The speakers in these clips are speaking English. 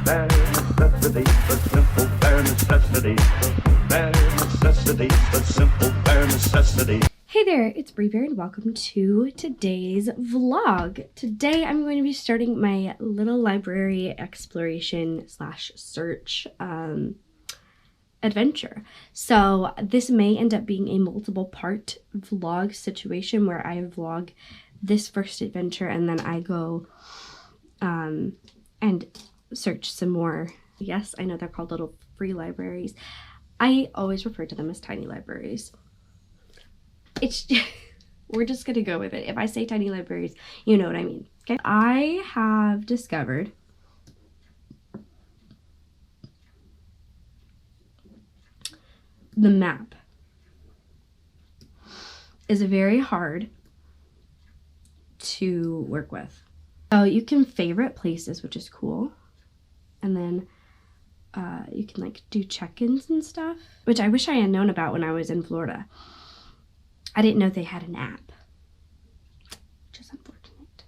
Bare necessity, but simple bare necessity. Bare necessity, but simple bare necessity. Hey there, it's Bree Bear and welcome to today's vlog. Today I'm going to be starting my little library exploration slash search adventure. So this may end up being a multiple part vlog situation where I vlog this first adventure and then I go and search some more. Yes, I know they're called little free libraries. I always refer to them as tiny libraries. It's we're just gonna go with it. If I say tiny libraries, you know what I mean. Okay, I have discovered the map is very hard to work with. So you can favorite places, which is cool, and then you can like do check-ins and stuff, which I wish I had known about when I was in Florida. I didn't know they had an app, which is unfortunate.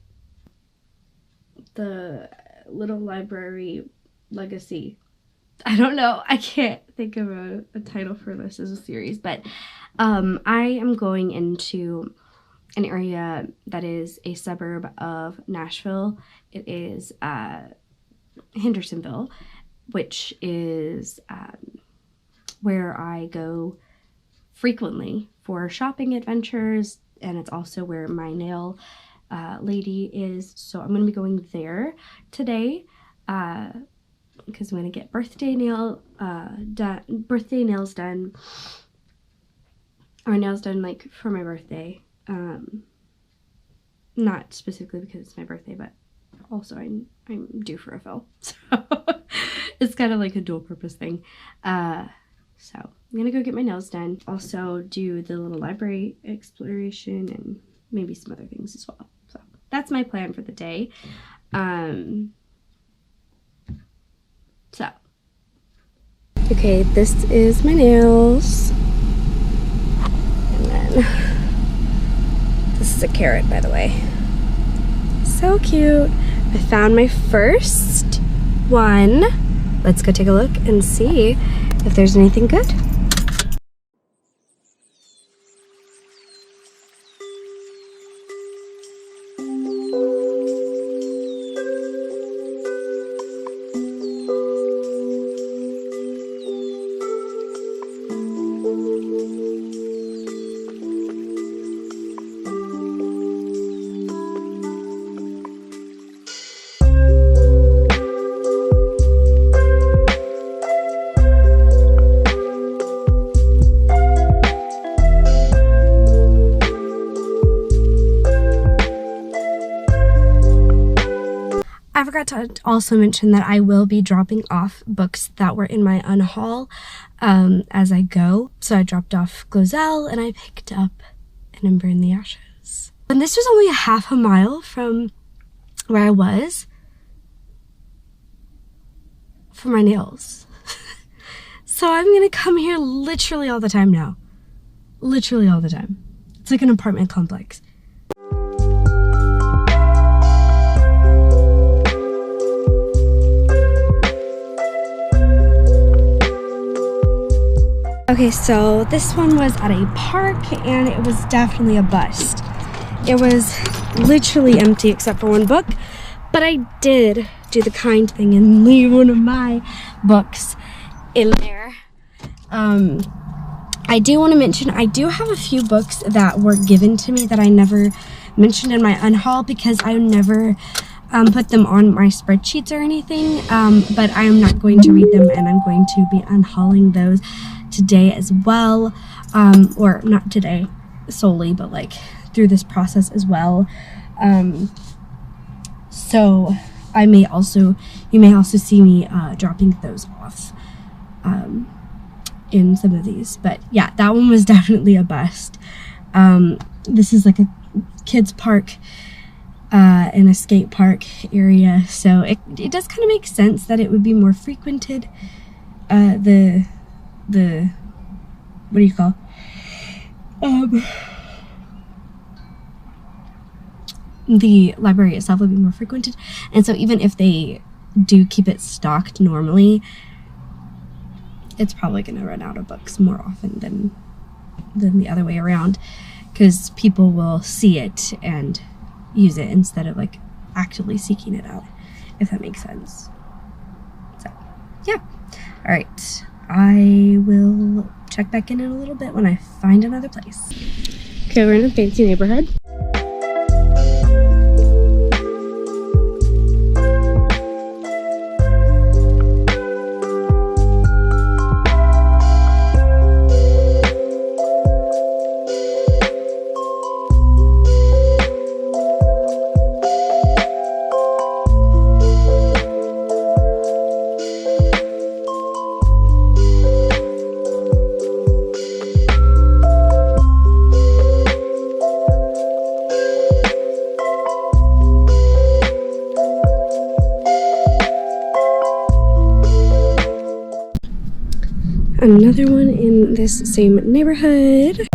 The little library legacy. I don't know. I can't think of a title for this as a series, but I am going into an area that is a suburb of Nashville. It is Hendersonville, which is where I go frequently for shopping adventures, and it's also where my nail lady is. So I'm going to be going there today because I'm going to get birthday nails done, or nails done like for my birthday. Not specifically because it's my birthday, but also I'm due for a fill, so it's kind of like a dual purpose thing. So I'm gonna go get my nails done, also do the little library exploration and maybe some other things as well. So that's my plan for the day. Okay, this is my nails, and then this is a carrot, by the way. So cute. I found my first one. Let's go take a look and see if there's anything good. I forgot to also mention that I will be dropping off books that were in my unhaul as I go. So I dropped off Glozell and I picked up An Ember in the Ashes. And this was only a half a mile from where I was for my nails. So I'm gonna come here literally all the time now. Literally all the time. It's like an apartment complex. Okay, so this one was at a park and it was definitely a bust. It was literally empty except for one book, but I did do the kind thing and leave one of my books in there. I do want to mention I do have a few books that were given to me that I never mentioned in my unhaul because I never put them on my spreadsheets or anything, but I am not going to read them and I'm going to be unhauling those today as well, or not today solely, but like through this process as well. So you may also see me dropping those off in some of these, but yeah, that one was definitely a bust. This is like a kids park in a skate park area, so it does kind of make sense that it would be more frequented. The what do you call the library itself would be more frequented, and so even if they do keep it stocked normally, it's probably going to run out of books more often than the other way around, because people will see it and use it instead of like actively seeking it out, if that makes sense. So yeah, all right, I will check back in a little bit when I find another place. Okay, we're in a fancy neighborhood. Another one in this same neighborhood.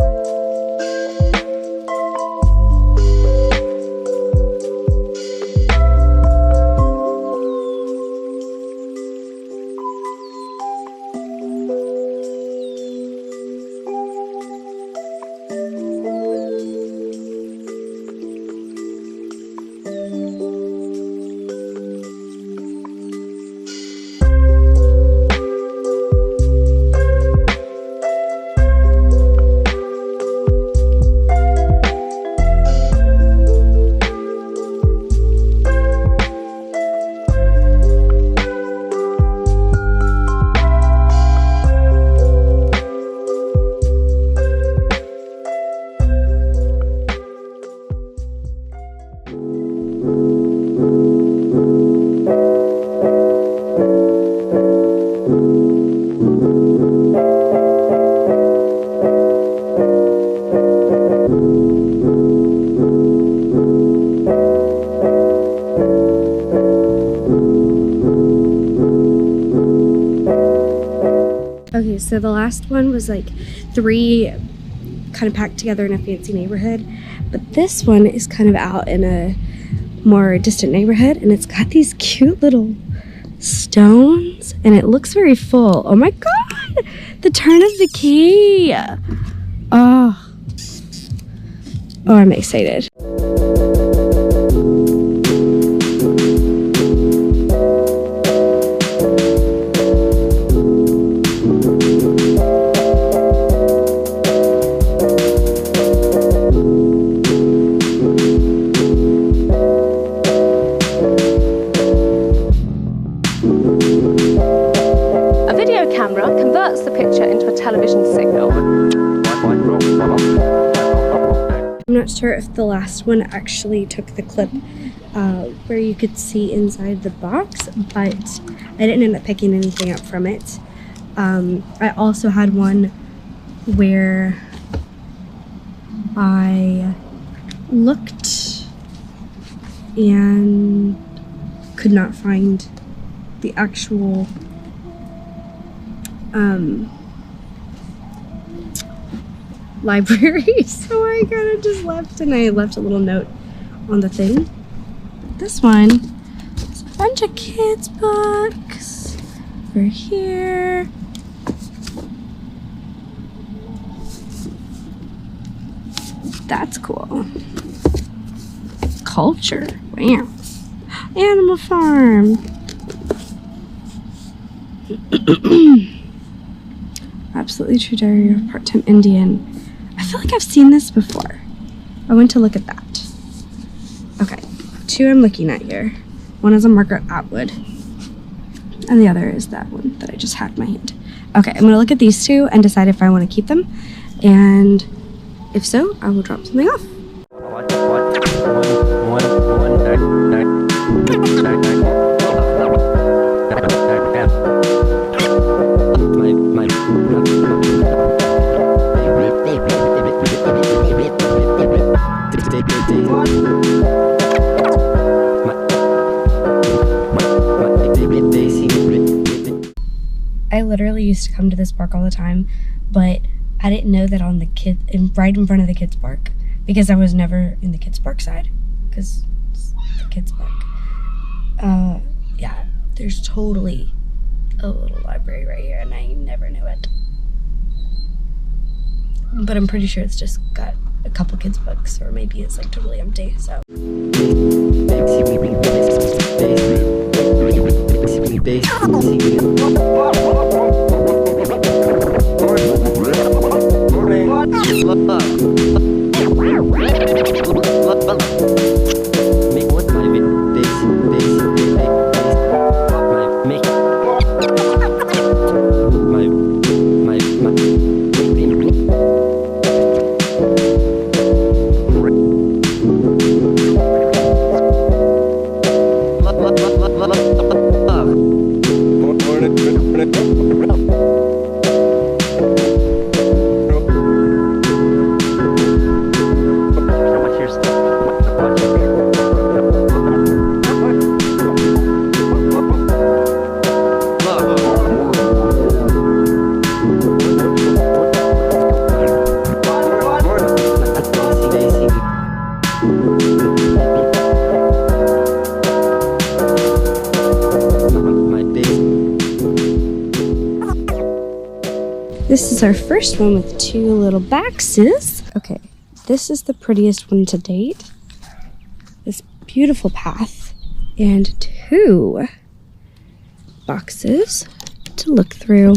Okay, so the last one was like 3 kind of packed together in a fancy neighborhood, but this one is kind of out in a more distant neighborhood, and it's got these cute little stones, and it looks very full. Oh my god! The turn of the key! Oh, I'm excited. Converts the picture into a television signal. I'm not sure if the last one actually took the clip where you could see inside the box, but I didn't end up picking anything up from it. I also had one where I looked and could not find the actual library, so I kind of just left, and I left a little note on the thing. This one is a bunch of kids' books over here. That's cool. Culture. Wow. Animal Farm. Absolutely True Diary of a Part-Time Indian. I feel like I've seen this before. I went to look at that. Okay, 2 I'm looking at here. One is a Margaret Atwood, and the other is that one that I just had in my hand. Okay, I'm gonna look at these 2 and decide if I want to keep them, and if so, I will drop something off. I literally used to come to this park all the time, but I didn't know that on the right in front of the kids park, because I was never in the kids park side, because it's the kids park. Yeah, there's totally a little library right here, and I never knew it. But I'm pretty sure it's just got a couple kids' books, or maybe it's like totally empty, so. This is our first one with 2 little boxes. Okay, this is the prettiest one to date. This beautiful path and 2 boxes to look through.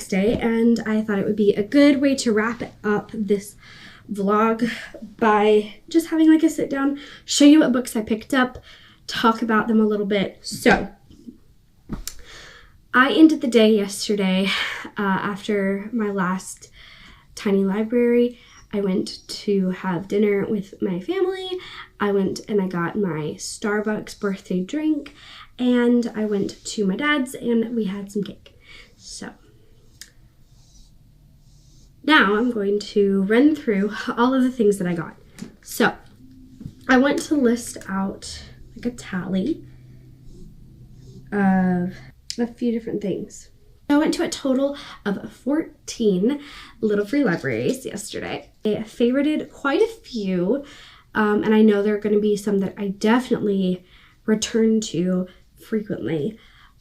Day, and I thought it would be a good way to wrap up this vlog by just having like a sit down, show you what books I picked up, talk about them a little bit. So I ended the day yesterday after my last tiny library. I went to have dinner with my family. I went and I got my Starbucks birthday drink, and I went to my dad's and we had some cake. So now I'm going to run through all of the things that I got. So I want to list out like a tally of a few different things. I went to a total of 14 Little Free Libraries yesterday. I favorited quite a few, and I know there are going to be some that I definitely return to frequently.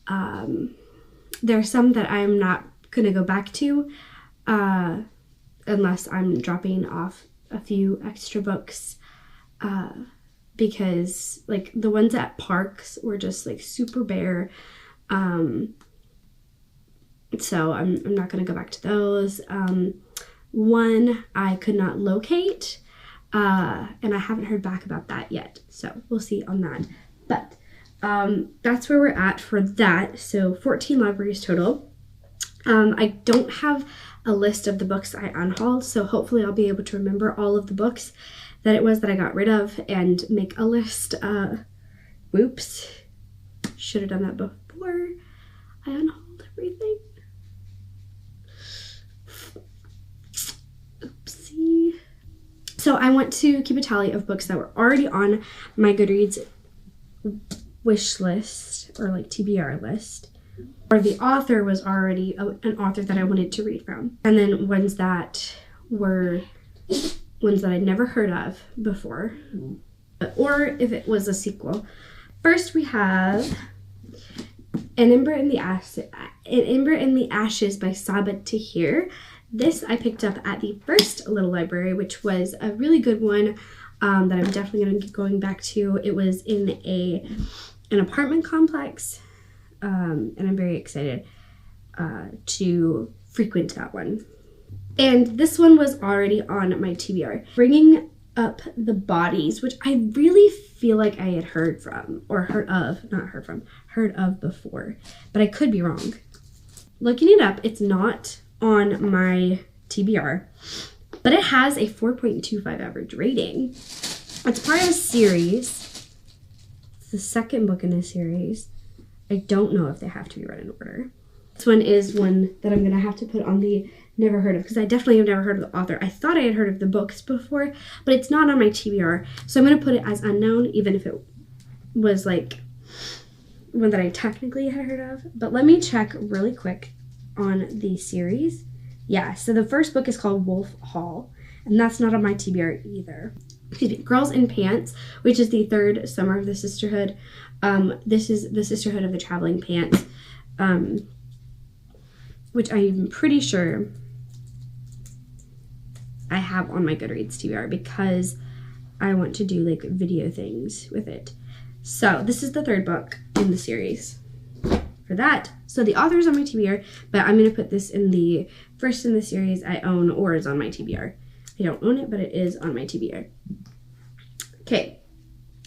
There are some that I'm not going to go back to unless I'm dropping off a few extra books, because like the ones at parks were just like super bare. So I'm not going to go back to those. One I could not locate, and I haven't heard back about that yet. So we'll see on that. But that's where we're at for that. So 14 libraries total. I don't have a list of the books I unhauled, so hopefully I'll be able to remember all of the books that it was that I got rid of and make a list. Whoops. Should have done that before I unhauled everything. Oopsie. So I want to keep a tally of books that were already on my Goodreads wish list, or like TBR list, or the author was already an author that I wanted to read from, and then ones that were ones that I'd never heard of before, or if it was a sequel. First we have An Ember in the Ashes by Sabaa Tahir. This I picked up at the first Little Library, which was a really good one that I'm definitely going to keep going back to. It was in an apartment complex, and I'm very excited to frequent that one. And this one was already on my TBR. Bringing Up the Bodies, which I really feel like I had heard of before, but I could be wrong. Looking it up, it's not on my TBR, but it has a 4.25 average rating. It's part of a series. It's the second book in a series. I don't know if they have to be read in order. This one is one that I'm gonna have to put on the never heard of, because I definitely have never heard of the author. I thought I had heard of the books before, but it's not on my TBR, so I'm gonna put it as unknown, even if it was like one that I technically had heard of. But let me check really quick on the series. Yeah, so the first book is called Wolf Hall, and that's not on my TBR either. Excuse me. Girls in Pants, which is the third summer of the Sisterhood. This is the Sisterhood of the Traveling Pants, which I'm pretty sure I have on my Goodreads TBR because I want to do like video things with it. So this is the third book in the series for that. So the author is on my TBR, but I'm going to put this in the first in the series I own or is on my TBR. I don't own it, but it is on my TBR. Okay,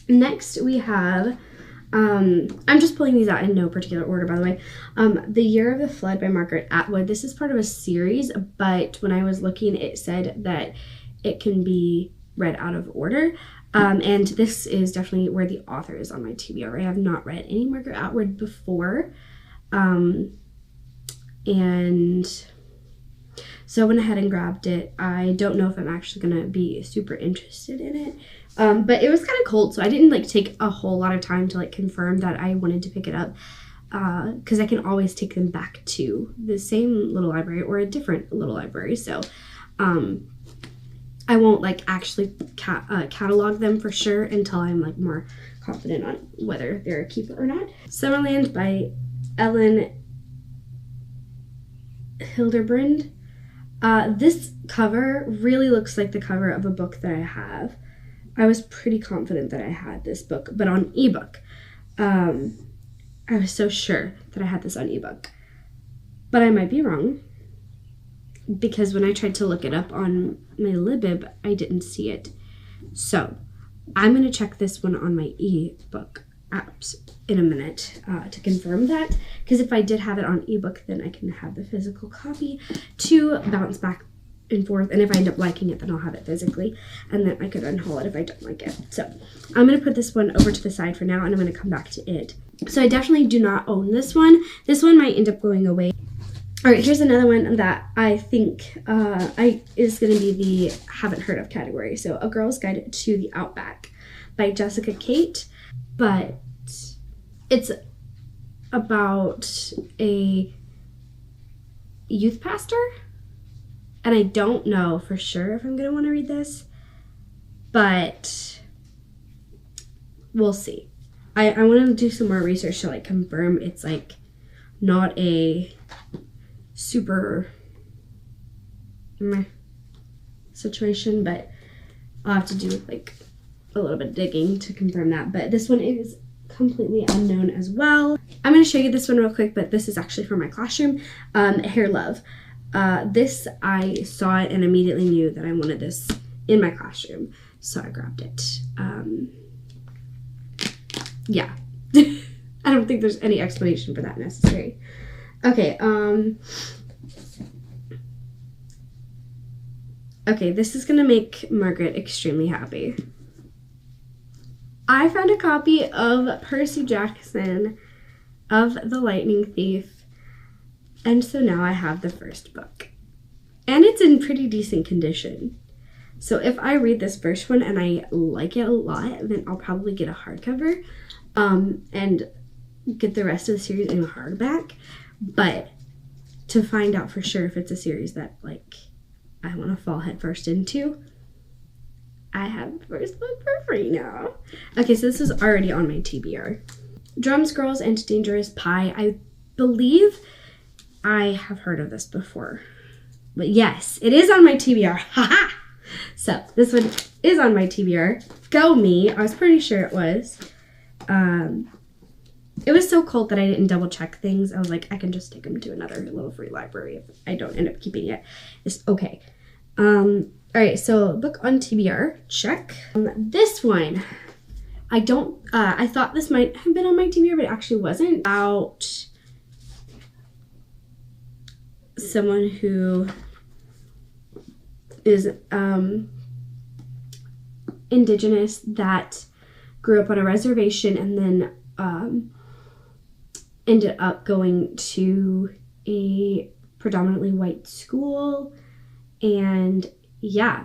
next we have, I'm just pulling these out in no particular order, by the way. The Year of the Flood by Margaret Atwood. This is part of a series, but when I was looking, it said that it can be read out of order. And this is definitely where the author is on my TBR. I have not read any Margaret Atwood before. And so I went ahead and grabbed it. I don't know if I'm actually going to be super interested in it. But it was kind of cold, so I didn't like take a whole lot of time to like confirm that I wanted to pick it up. Because I can always take them back to the same little library or a different little library. So I won't like actually catalog them for sure until I'm like more confident on whether they're a keeper or not. Summerland by Ellen Hildebrand. This cover really looks like the cover of a book that I have. I was pretty confident that I had this book, but on ebook. I was so sure that I had this on ebook, but I might be wrong because when I tried to look it up on my Libib, I didn't see it. So I'm going to check this one on my ebook apps in a minute to confirm that, because if I did have it on ebook, then I can have the physical copy to bounce back and forth, and if I end up liking it, then I'll have it physically, and then I could unhaul it if I don't like it. So I'm going to put this one over to the side for now, and I'm going to come back to it. So I definitely do not own this one. This one might end up going away. All right, here's another one that I think is going to be the haven't heard of category. So A Girl's Guide to the Outback by Jessica Kate, but it's about a youth pastor, and I don't know for sure if I'm going to want to read this, but we'll see. I want to do some more research to like confirm it's like not a super meh situation, but I'll have to do like a little bit of digging to confirm that. But this one is completely unknown as well. I'm going to show you this one real quick, but this is actually from my classroom. Hair Love. This, I saw it and immediately knew that I wanted this in my classroom, so I grabbed it. Yeah. I don't think there's any explanation for that necessary. Okay, Okay, this is gonna make Margaret extremely happy. I found a copy of Percy Jackson of the Lightning Thief, and so now I have the first book. And it's in pretty decent condition. So if I read this first one and I like it a lot, then I'll probably get a hardcover and get the rest of the series in hardback. But to find out for sure if it's a series that like I want to fall headfirst into, I have the first book for free now. Okay, so this is already on my TBR. Drums, Girls, and Dangerous Pie. I believe I have heard of this before. But yes, it is on my TBR. Haha! So this one is on my TBR. Go me. I was pretty sure it was. It was so cold that I didn't double check things. I was like, I can just take them to another little free library if I don't end up keeping it. It's okay. All right, so book on TBR, check. This one, I thought this might have been on my TBR, but it actually wasn't. About someone who is indigenous that grew up on a reservation and then ended up going to a predominantly white school. And yeah,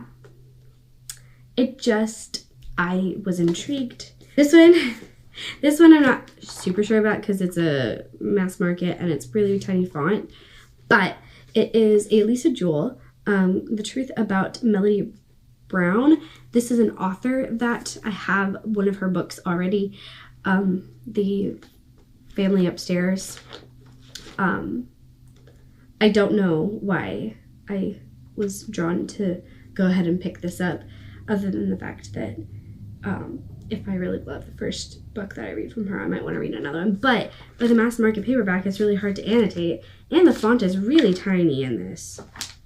I was intrigued. This one I'm not super sure about because it's a mass market and it's really tiny font, but it is a Lisa Jewell, The Truth About Melody Brown. This is an author that I have one of her books already, The Family Upstairs. I don't know why I was drawn to go ahead and pick this up, other than the fact that if I really love the first book that I read from her, I might want to read another one. But with a mass market paperback, it's really hard to annotate, and the font is really tiny in this.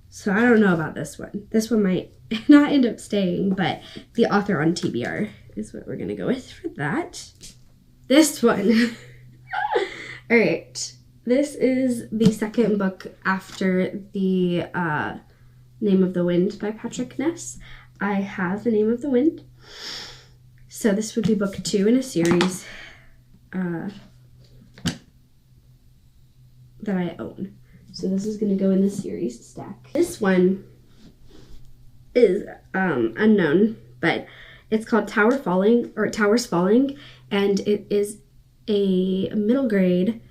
So I don't know about this one. This one might not end up staying, but the author on TBR is what we're going to go with for that. This one. All right. This is the second book after the Name of the Wind by Patrick Ness. I have The Name of the Wind. So this would be book 2 in a series that I own. So this is going to go in the series stack. This one is unknown, but it's called Towers Falling, and it is a middle grade,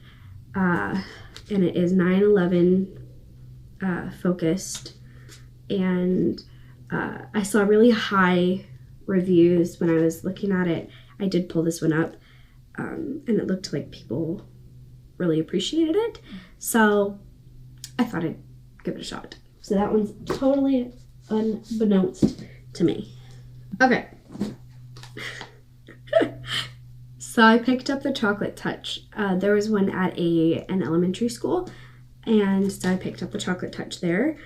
and it is 9/11 focused. And I saw really high reviews when I was looking at it. I did pull this one up, and it looked like people really appreciated it. So I thought I'd give it a shot. So that one's totally unbeknownst to me. Okay. So I picked up The Chocolate Touch. There was one at an elementary school, and so I picked up The Chocolate Touch there.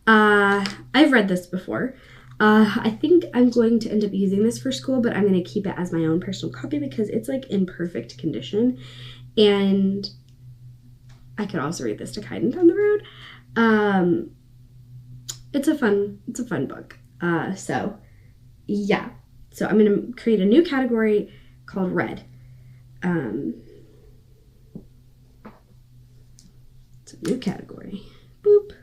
I've read this before. I think I'm going to end up using this for school, but I'm going to keep it as my own personal copy because it's like in perfect condition. And I could also read this to Kaiden down the road. It's a fun book. So yeah. So I'm going to create a new category called Red. It's a new category. Boop.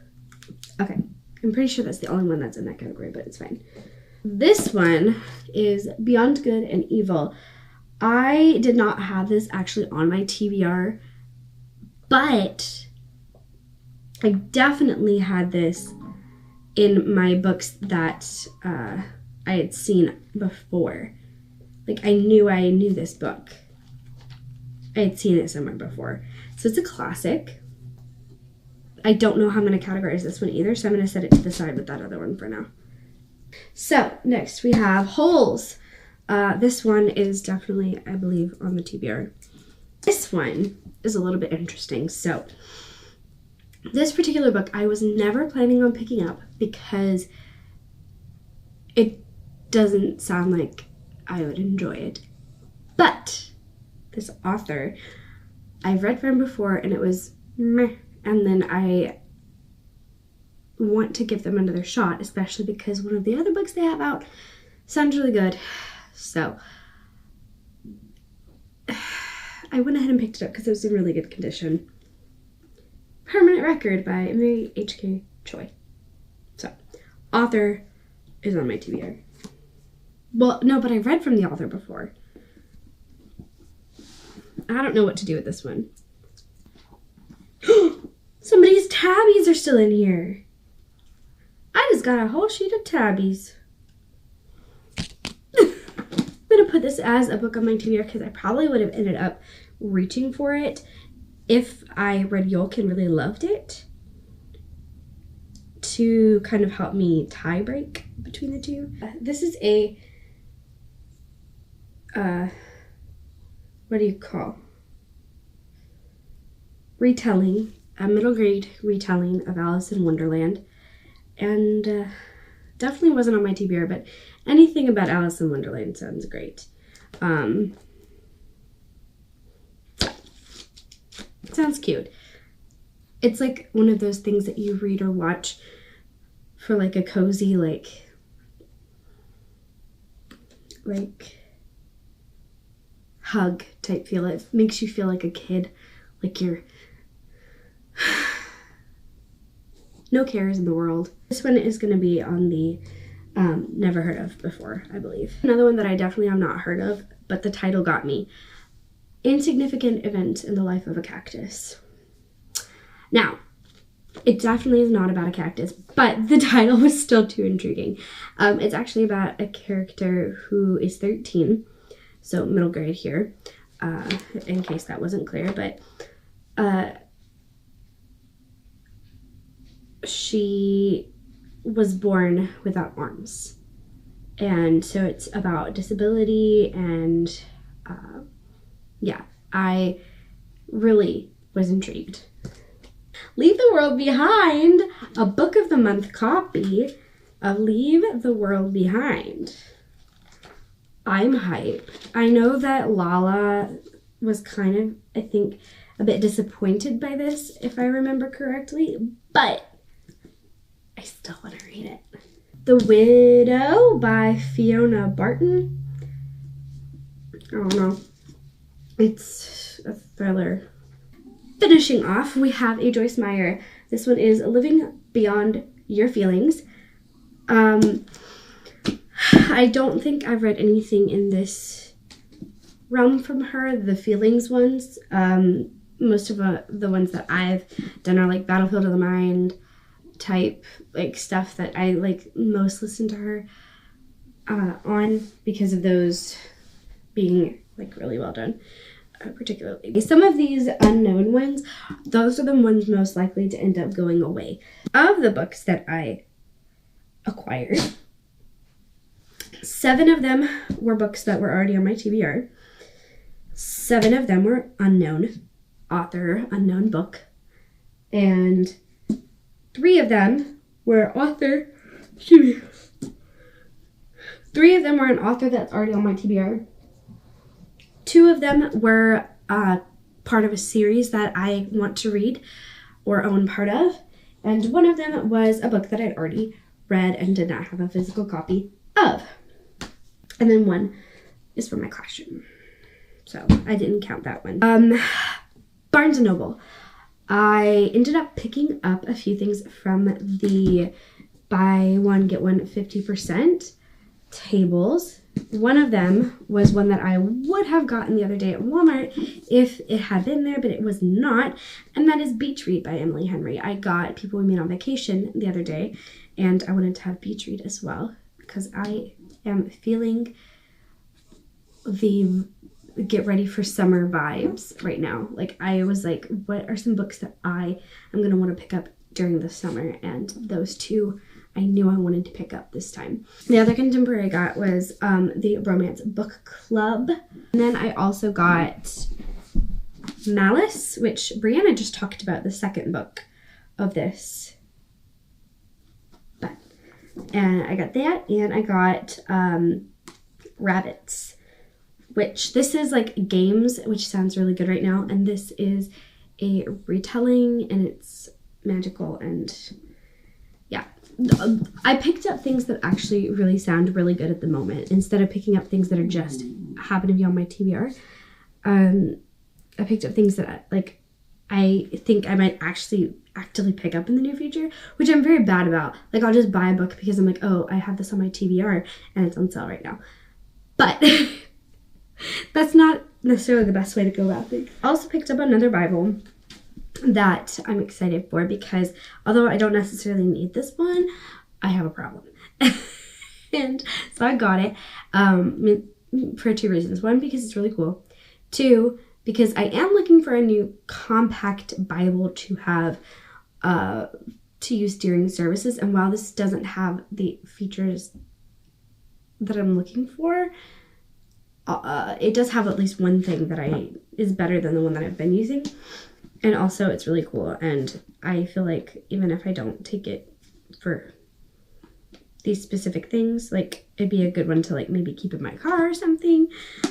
Okay. I'm pretty sure that's the only one that's in that category, but it's fine. This one is Beyond Good and Evil. I did not have this actually on my TBR, but I definitely had this in my books that I had seen before. Like, I knew this book. I had seen it somewhere before. So it's a classic. I don't know how I'm going to categorize this one either, so I'm going to set it to the side with that other one for now. So, next we have Holes. This one is definitely, I believe, on the TBR. This one is a little bit interesting. So, this particular book I was never planning on picking up because it doesn't sound like I would enjoy it. But this author, I've read from before and it was meh. And then I want to give them another shot, especially because one of the other books they have out sounds really good. So I went ahead and picked it up because it was in really good condition. Permanent Record by Mary H.K. Choi. So, author is on my TBR. Well, no, but I read from the author before. I don't know what to do with this one. Somebody's tabbies are still in here. I just got a whole sheet of tabbies. I'm going to put this as a book on my TBR because I probably would have ended up reaching for it if I read Yolk and really loved it, to kind of help me tie break between the two. This is a, what do you call? Retelling, a middle grade retelling of Alice in Wonderland. And definitely wasn't on my TBR, but anything about Alice in Wonderland sounds great. Sounds cute. It's like one of those things that you read or watch for like a cozy, like hug type feel. It makes you feel like a kid, like you're no cares in the world. This one is going to be on the never heard of before, I believe. Another one that I definitely have not heard of, but the title got me. Insignificant Event in the Life of a Cactus. Now, it definitely is not about a cactus, but the title was still too intriguing. It's actually about a character who is 13, so middle grade here, in case that wasn't clear, but she was born without arms. And so it's about disability and yeah, I really was intrigued. Leave the World Behind, a book of the month copy of Leave the World Behind. I'm hype. I know that Lala was kind of, I think, a bit disappointed by this, if I remember correctly, but I still want to read it. The Widow by Fiona Barton. I don't know. It's a thriller. Finishing off, we have a Joyce Meyer. This one is Living Beyond Your Feelings. I don't think I've read anything in this realm from her, the feelings ones. Most of the ones that I've done are like Battlefield of the Mind type, like stuff that I like most listen to her on because of those being like really well done. Particularly. Some of these unknown ones, those are the ones most likely to end up going away. Of the books that I acquired, 7 of them were books that were already on my TBR. 7 of them were unknown author, unknown book. And 3 of them were author, 3 of them were an author that's already on my TBR. 2 of them were part of a series that I want to read or own part of. And 1 of them was a book that I'd already read and did not have a physical copy of. And then 1 is for my classroom. So I didn't count that one. Barnes & Noble. I ended up picking up a few things from the buy one, get one 50% tables. 1 of them was one that I would have gotten the other day at Walmart if it had been there, but it was not, and that is Beach Read by Emily Henry. I got People We Meet on Vacation the other day, and I wanted to have Beach Read as well, because I am feeling the get ready for summer vibes right now. Like, I was like, what are some books that I am going to want to pick up during the summer? And those 2 I knew I wanted to pick up this time. The other contemporary I got was the Romance Book Club. And then I also got Malice, which Brianna just talked about, the second book of this. And I got that, and I got Rabbits, which this is like games, which sounds really good right now. And this is a retelling, and it's magical, and yeah, I picked up things that actually really sound really good at the moment instead of picking up things that are just happen to be on my TBR. I picked up things that I think I might actually actively pick up in the near future, which I'm very bad about. Like, I'll just buy a book because I'm like, oh, I have this on my TBR and it's on sale right now. But that's not necessarily the best way to go about things. I also picked up another Bible that I'm excited for because although I don't necessarily need this one, I have a problem. And so I got it for 2 reasons. 1, because it's really cool. 2, because I am looking for a new compact Bible to have to use during services. And while this doesn't have the features that I'm looking for, it does have at least one thing that is better than the one that I've been using. And also it's really cool. And I feel like even if I don't take it for these specific things, like it'd be a good one to like maybe keep in my car or something.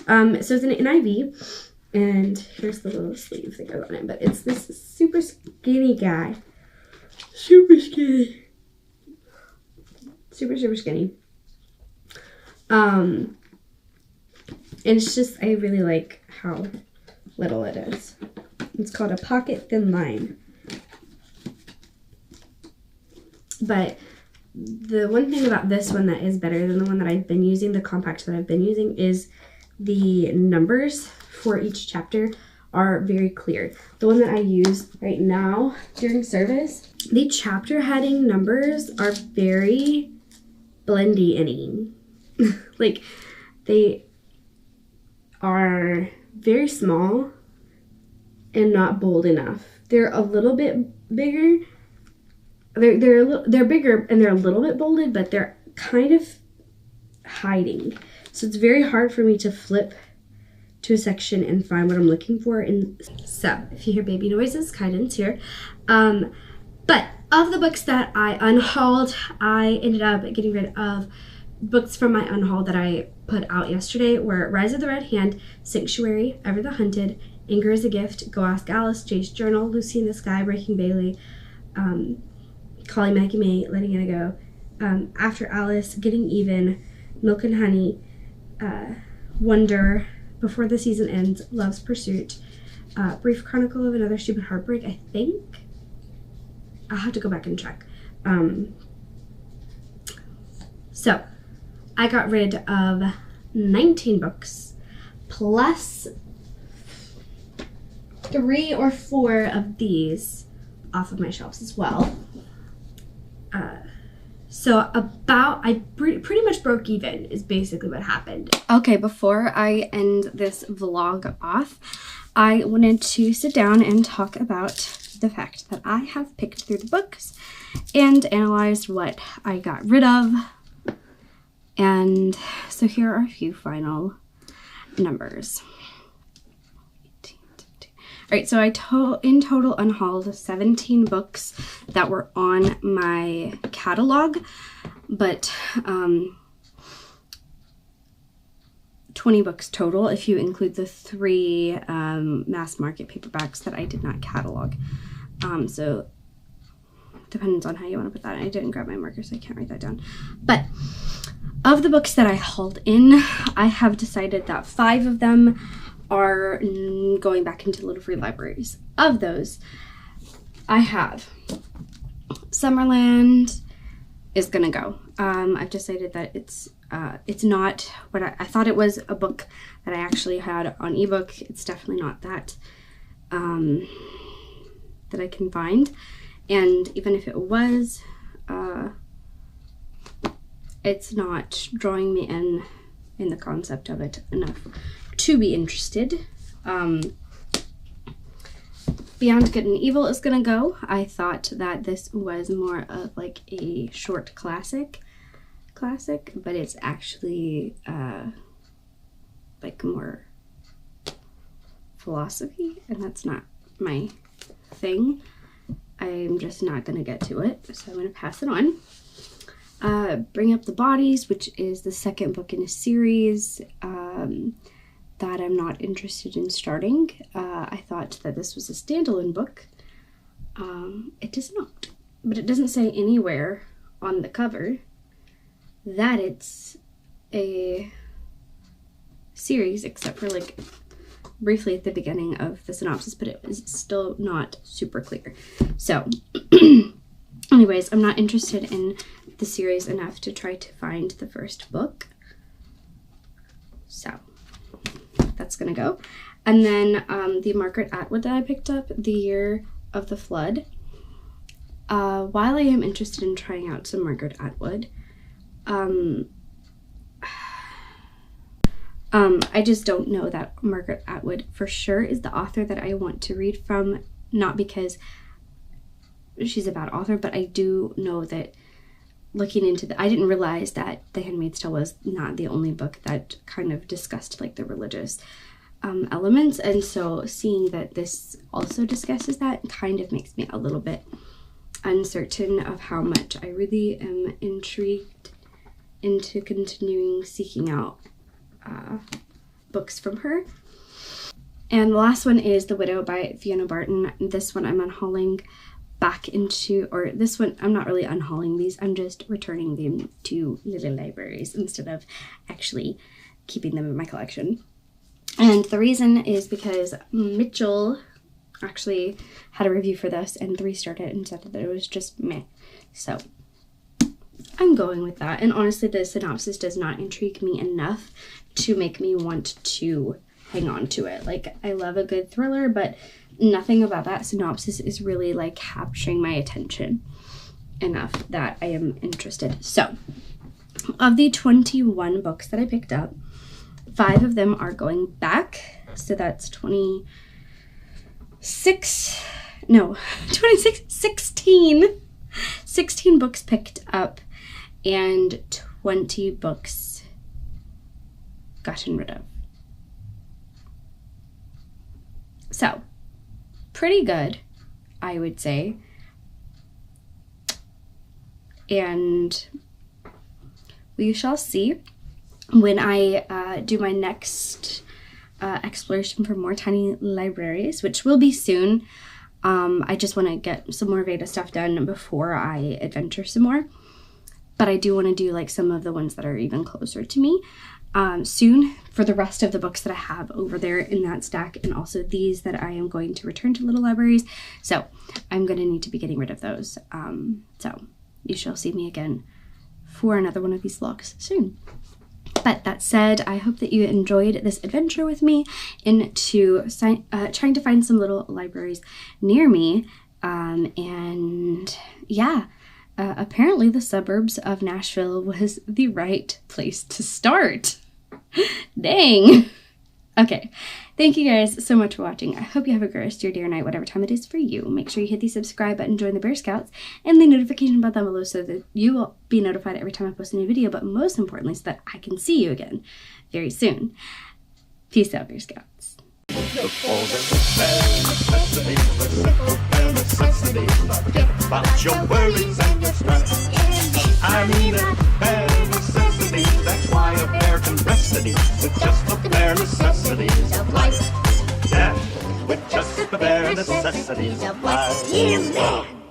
So it's an NIV. And here's the little sleeve that goes on it. But it's this super skinny guy. Super skinny. Super, super skinny. And it's just, I really like how little it is. It's called a pocket thin line. But the one thing about this one that is better than the one that I've been using, the compact that I've been using, is the numbers for each chapter are very clear. The one that I use right now during service, the chapter heading numbers are very blendy-inning. Like, they are very small and not bold enough. They're a little bit bigger. They're bigger and they're a little bit bolded, but they're kind of hiding. So it's very hard for me to flip to a section and find what I'm looking for. And so if you hear baby noises, Kaiden's here. But of the books that I unhauled, I ended up getting rid of books from my unhaul that I put out yesterday were Rise of the Red Hand, Sanctuary, Ever the Hunted, Anger is a Gift, Go Ask Alice, Jay's Journal, Lucy in the Sky, Breaking Bailey, Calling Maggie May, Letting It Go, After Alice, Getting Even, Milk and Honey, Wonder, Before the Season Ends, Love's Pursuit, Brief Chronicle of Another Stupid Heartbreak, I think. I'll have to go back and check. So I got rid of 19 books plus 3 or 4 of these off of my shelves as well. So I pretty much broke even is basically what happened. Okay, before I end this vlog off, I wanted to sit down and talk about the fact that I have picked through the books and analyzed what I got rid of. And so here are a few final numbers. All right, so I in total unhauled 17 books that were on my catalog, but 20 books total if you include the 3 mass market paperbacks that I did not catalog. So depends on how you want to put that. I didn't grab my marker, so I can't write that down. But of the books that I hauled in, I have decided that 5 of them are going back into Little Free Libraries. Of those, I have Summerland is gonna go. I've decided that it's not what I thought it was, a book that I actually had on ebook. It's definitely not that that I can find, and even if it was, it's not drawing me in the concept of it enough to be interested. Beyond Good and Evil is gonna go. I thought that this was more of like a short classic, but it's actually like more philosophy, and that's not my thing. I'm just not gonna get to it, so I'm gonna pass it on. Bring Up the Bodies, which is the 2nd book in a series that I'm not interested in starting. I thought that this was a standalone book. It does not, but it doesn't say anywhere on the cover that it's a series, except for like briefly at the beginning of the synopsis, but it is still not super clear. So anyways, I'm not interested in the series enough to try to find the first book. So that's gonna go. And then the Margaret Atwood that I picked up, The Year of the Flood. While I am interested in trying out some Margaret Atwood, I just don't know that Margaret Atwood for sure is the author that I want to read from, not because she's a bad author, but I do know that looking into I didn't realize that The Handmaid's Tale was not the only book that kind of discussed like the religious elements, and so seeing that this also discusses that kind of makes me a little bit uncertain of how much I really am intrigued into continuing seeking out books from her. And the last one is The Widow by Fiona Barton. This one I'm unhauling back into, or this one I'm not really unhauling these, I'm just returning them to little libraries instead of actually keeping them in my collection. And the reason is because Mitchell actually had a review for this and 3-starred it and said that it was just meh. So I'm going with that. And honestly, the synopsis does not intrigue me enough to make me want to hang on to it. Like, I love a good thriller, but nothing about that synopsis is really like capturing my attention enough that I am interested. So of the 21 books that I picked up, 5 of them are going back. So that's 16 books picked up and 20 books gotten rid of. So pretty good, I would say. And we shall see when I do my next exploration for more tiny libraries, which will be soon. I just want to get some more Veda stuff done before I adventure some more. But I do want to do like some of the ones that are even closer to me soon for the rest of the books that I have over there in that stack, and also these that I am going to return to little libraries. So I'm going to need to be getting rid of those. So you shall see me again for another one of these vlogs soon. But that said, I hope that you enjoyed this adventure with me into trying to find some little libraries near me. And yeah, apparently the suburbs of Nashville was the right place to start. Dang. Okay, thank you guys so much for watching. I hope you have a great rest of your day or night, whatever time it is for you. Make sure you hit the subscribe button, join the Bear Scouts, and the notification bell down below so that you will be notified every time I post a new video, but most importantly, so that I can see you again very soon. Peace out, Bear Scouts. Forget about your worries and your stress. I mean a bare necessity. That's why a bear can rest at ease with just the bare necessities of life. Yeah, with just the bare necessities of life.